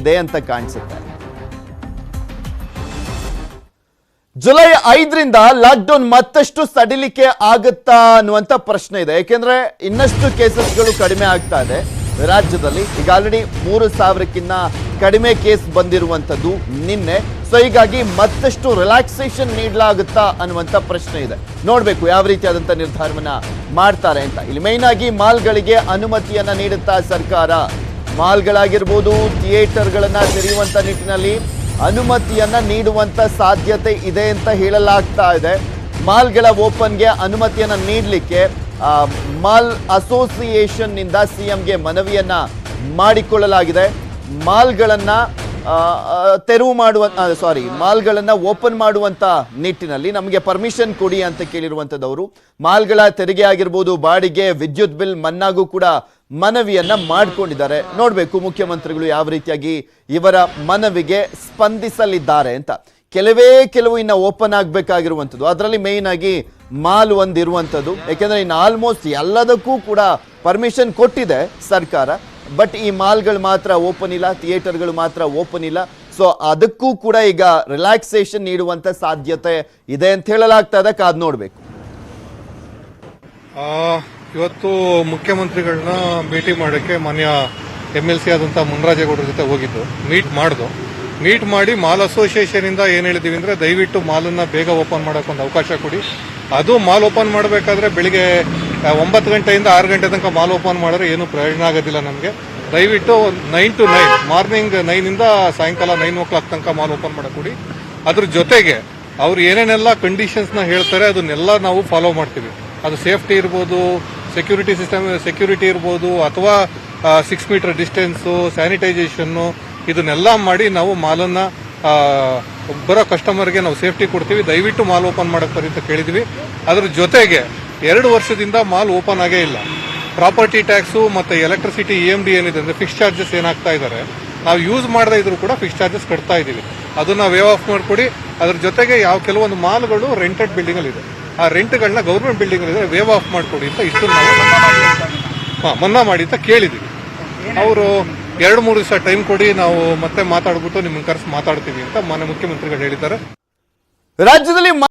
ಇದೆ ಅಂತ ಕಾಣಿಸುತ್ತೆ. ಜುಲೈ 5ರಿಂದ ಲಾಕ್ಡೌನ್ ಮತ್ತಷ್ಟು ಸಡಿಲಿಕೆ ಆಗುತ್ತಾ ಅನ್ನುವಂತ ಪ್ರಶ್ನೆ ಇದೆ. ಯಾಕೆಂದ್ರೆ ಇನ್ನಷ್ಟು ಕೇಸಸ್ಗಳು ಕಡಿಮೆ ಆಗ್ತಾ ಇದೆ ರಾಜ್ಯದಲ್ಲಿ. ಈಗ ಆಲ್ರೆಡಿ 3,000ಕ್ಕಿಂತ ಕಡಿಮೆ ಕೇಸ್ ಬಂದಿರುವಂತದ್ದು ನಿನ್ನೆ. ಸೊ ಹೀಗಾಗಿ ಮತ್ತಷ್ಟು ರಿಲ್ಯಾಕ್ಸೇಷನ್ ನೀಡಲಾಗುತ್ತಾ ಅನ್ನುವಂತ ಪ್ರಶ್ನೆ ಇದೆ. ನೋಡ್ಬೇಕು ಯಾವ ರೀತಿಯಾದಂತ ನಿರ್ಧಾರವನ್ನ ಮಾಡ್ತಾರೆ ಅಂತ. ಇಲ್ಲಿ ಮೈನ್ ಆಗಿ ಮಾಲ್ಗಳಿಗೆ ಅನುಮತಿಯನ್ನ ನೀಡುತ್ತಾ ಸರ್ಕಾರ. ಮಾಲ್ಗಳಾಗಿರ್ಬೋದು, ಥಿಯೇಟರ್ಗಳನ್ನ ತೆರೆಯುವಂತ ನಿಟ್ಟಿನಲ್ಲಿ ಅನುಮತಿಯನ್ನ ನೀಡುವಂತ ಸಾಧ್ಯತೆ ಇದೆ ಅಂತ ಹೇಳಲಾಗ್ತಾ ಇದೆ. ಮಾಲ್ಗಳ ಓಪನ್ಗೆ ಅನುಮತಿಯನ್ನ ನೀಡಲಿಕ್ಕೆ ಮಾಲ್ ಅಸೋಸಿಯೇಷನ್ ನಿಂದ ಸಿಎಂಗೆ ಮನವಿಯನ್ನ ಮಾಡಿಕೊಳ್ಳಲಾಗಿದೆ. ಮಾಲ್ಗಳನ್ನ ಮಾಲ್ಗಳನ್ನ ಓಪನ್ ಮಾಡುವಂತ ನಿಟ್ಟಿನಲ್ಲಿ ನಮಗೆ ಪರ್ಮಿಷನ್ ಕೊಡಿ ಅಂತ ಕೇಳಿರುವಂತದವರು. ಮಾಲ್ಗಳ ತೆರಿಗೆ ಆಗಿರ್ಬೋದು, ಬಾಡಿಗೆ, ವಿದ್ಯುತ್ ಬಿಲ್ ಮನ್ನಾಗೂ ಕೂಡ ಮನವಿಯನ್ನ ಮಾಡಿಕೊಂಡಿದ್ದಾರೆ. ನೋಡ್ಬೇಕು ಮುಖ್ಯಮಂತ್ರಿಗಳು ಯಾವ ರೀತಿಯಾಗಿ ಇವರ ಮನವಿಗೆ ಸ್ಪಂದಿಸಲಿದ್ದಾರೆ ಅಂತ. ಕೆಲವು ಇನ್ನ ಓಪನ್ ಆಗ್ಬೇಕಾಗಿರುವಂಥದ್ದು, ಅದರಲ್ಲಿ ಮೇಯ್ನ್ ಆಗಿ ಮಾಲ್ ಒಂದಿರುವಂಥದ್ದು. ಯಾಕೆಂದ್ರೆ ಇನ್ನು ಆಲ್ಮೋಸ್ಟ್ ಎಲ್ಲದಕ್ಕೂ ಕೂಡ ಪರ್ಮಿಷನ್ ಕೊಟ್ಟಿದೆ ಸರ್ಕಾರ. ಬಟ್ ಈ ಮಾಲ್ಗಳು ಮಾತ್ರ ಓಪನ್ ಇಲ್ಲ, ಥಿಯೇಟರ್ಗಳು ಮಾತ್ರ ಓಪನ್ ಇಲ್ಲ. ಸೊ ಅದಕ್ಕೂ ಕೂಡ ಈಗ ರಿಲ್ಯಾಕ್ಸೇಷನ್ ನೀಡುವಂತ ಸಾಧ್ಯತೆ ಇದೆ ಅಂತ ಹೇಳಲಾಗ್ತಾ ಇದೆ. ಕಾದ್ ನೋಡ್ಬೇಕು. ಇವತ್ತು ಮುಖ್ಯಮಂತ್ರಿಗಳನ್ನ ಭೇಟಿ ಮಾಡೋಕ್ಕೆ ಮಾನ್ಯ MLC ಆದಂಥ ಮುನ್ರಾಜೇಗೌಡರ ಜೊತೆ ಹೋಗಿದ್ದು, ಮೀಟ್ ಮಾಡಿ ಮಾಲ್ ಅಸೋಸಿಯೇಷನ್ ಇಂದ ಏನ್ ಹೇಳಿದೀವಿ ಅಂದ್ರೆ ದಯವಿಟ್ಟು ಮಾಲನ್ನ ಬೇಗ ಓಪನ್ ಮಾಡೋಕೆ ಒಂದು ಅವಕಾಶ ಕೊಡಿ. ಅದು ಮಾಲ್ ಓಪನ್ ಮಾಡಬೇಕಾದ್ರೆ ಬೆಳಿಗ್ಗೆ 9 ಗಂಟೆಯಿಂದ 6 ಗಂಟೆ ತನಕ ಮಾಲ್ ಓಪನ್ ಮಾಡಿದ್ರೆ ಏನು ಪ್ರಯೋಜನ ಆಗೋದಿಲ್ಲ ನಮಗೆ. ದಯವಿಟ್ಟು 9 to 9 ಮಾರ್ನಿಂಗ್ 9 ಸಾಯಂಕಾಲ 9 o'clock ತನಕ ಮಾಲ್ ಓಪನ್ ಮಾಡಕೊಡಿ. ಅದ್ರ ಜೊತೆಗೆ ಅವ್ರು ಏನೇನೆಲ್ಲ ಕಂಡೀಷನ್ಸ್ನ ಹೇಳ್ತಾರೆ ಅದನ್ನೆಲ್ಲ ನಾವು ಫಾಲೋ ಮಾಡ್ತೀವಿ. ಅದು ಸೇಫ್ಟಿ ಇರ್ಬೋದು, ಸೆಕ್ಯೂರಿಟಿ ಇರ್ಬೋದು, ಅಥವಾ 6 ಮೀಟರ್ ಡಿಸ್ಟೆನ್ಸು, ಸ್ಯಾನಿಟೈಸೇಷನ್ನು, ಇದನ್ನೆಲ್ಲ ಮಾಡಿ ನಾವು ಮಾಲನ್ನ ಬರೋ ಕಸ್ಟಮರ್ಗೆ ನಾವು ಸೇಫ್ಟಿ ಕೊಡ್ತೀವಿ. ದಯವಿಟ್ಟು ಮಾಲ್ ಓಪನ್ ಮಾಡಕ್ ಬರೀ ಅಂತ ಕೇಳಿದ್ವಿ. ಅದ್ರ ಜೊತೆಗೆ 2 ವರ್ಷದಿಂದ ಮಾಲ್ ಓಪನ್ ಆಗೇ ಇಲ್ಲ. ಪ್ರಾಪರ್ಟಿ ಟ್ಯಾಕ್ಸು ಮತ್ತೆ ಎಲೆಕ್ಟ್ರಿಸಿಟಿ EMD ಏನಿದೆ ಅಂದ್ರೆ ಫಿಕ್ಸ್ ಚಾರ್ಜಸ್ ಏನಾಗ್ತಾ ಇದ್ದಾರೆ, ನಾವು ಯೂಸ್ ಮಾಡದೇ ಇದ್ರು ಕೂಡ ಫಿಕ್ಸ್ ಚಾರ್ಜಸ್ ಕಟ್ತಾ ಇದೀವಿ. ಅದನ್ನ ವೇವ್ ಆಫ್ ಮಾಡಿಕೊಡಿ. ಅದ್ರ ಜೊತೆಗೆ ಕೆಲವೊಂದು ಮಾಲ್ಗಳು ರೆಂಟೆಡ್ ಬಿಲ್ಡಿಂಗ್ ಅಲ್ಲಿ ಇದೆ, ಆ ರೆಂಟ್ಗಳನ್ನ ಗೌರ್ಮೆಂಟ್ ಬಿಲ್ಡಿಂಗ್ ಅಲ್ಲಿ ವೇವ್ ಆಫ್ ಮಾಡಿಕೊಡಿ ಅಂತ ಇಷ್ಟು ನಾವು ಮನ್ನಾ ಮಾಡಿ ಅಂತ ಕೇಳಿದೀವಿ. ಅವರು 2-3 ದಿವಸ ಟೈಮ್ ಕೊಡಿ, ನಾವು ಮತ್ತೆ ಮಾತಾಡ್ಬಿಟ್ಟು ನಿಮ್ಮನ್ನ ಕರೆಸಿ ಮಾತಾಡ್ತೀವಿ ಅಂತ ಮಾನ್ಯ ಮುಖ್ಯಮಂತ್ರಿಗಳು ಹೇಳಿದ್ದಾರೆ. ರಾಜ್ಯದಲ್ಲಿ